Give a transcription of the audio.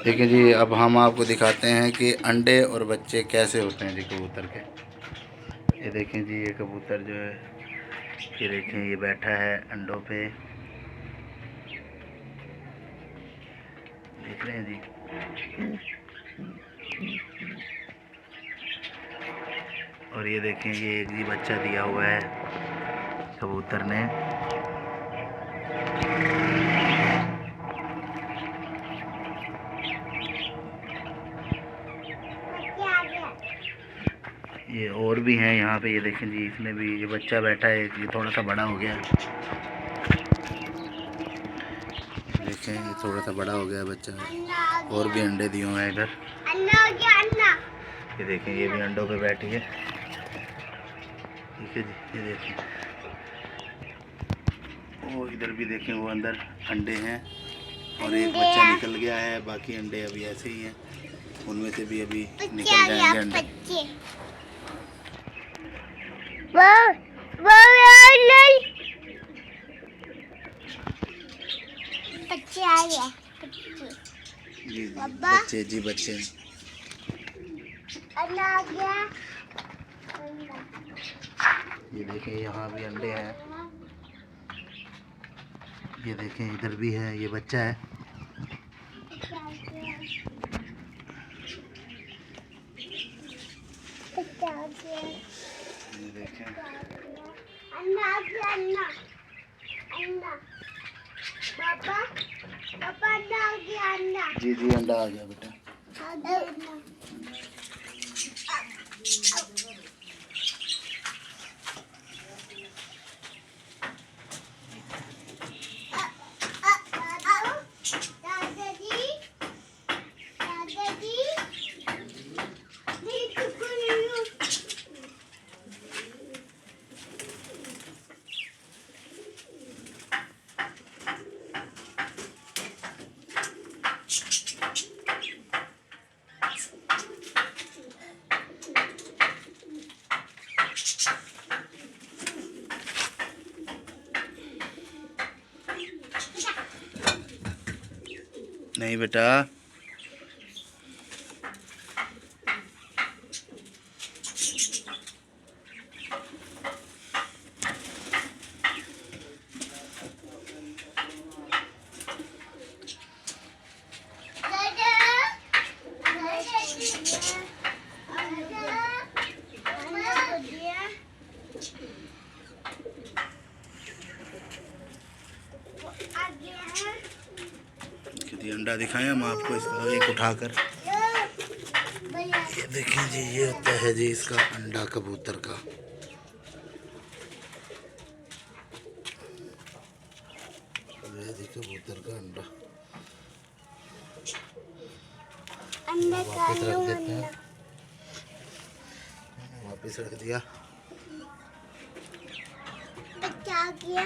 देखिए जी, अब हम आपको दिखाते हैं कि अंडे और बच्चे कैसे होते हैं जी कबूतर के। ये देखें जी, ये कबूतर जो है, ये देखें ये बैठा है अंडों पे, देख रहे हैं जी। और ये देखें, ये एक जी बच्चा दिया हुआ है कबूतर ने। ये और भी हैं यहाँ पे, ये देखें जी, इसमें भी ये बच्चा बैठा है, ये थोड़ा सा बड़ा हो गया, देखें ये थोड़ा सा बड़ा हो गया बच्चा। और भी अंडे दिए हुए हैं इधर, ये देखें ये भी अंडों पे बैठी है, ठीक है जी। ये देखें, वो इधर भी देखें, वो अंदर अंडे हैं और एक बच्चा निकल गया है, बाकी अंडे अभी ऐसे ही हैं, उनमें से भी अभी निकल जाएंगे अंडे। बच्चे आ गए, जी बच्चे जी, बच्चे अंडा आ गया। ये देखें यहाँ भी अंडे हैं, ये देखें इधर भी है, ये बच्चा है। ये देखें अंडा आ गया, अंडा अंडा पापा पापा अंडा आ गया, अंडा जी जी, अंडा आ गया बेटा। आ गया अंडा। नहीं बेटा, अंडा दिखाएं हम आपको, इसका एक उठाकर। ये देखें जी, ये होता है जी इसका अंडा कबूतर का। ये जी कबूतर का अंडा वापस रख देते हैं, वापस रख दिया। क्या किया?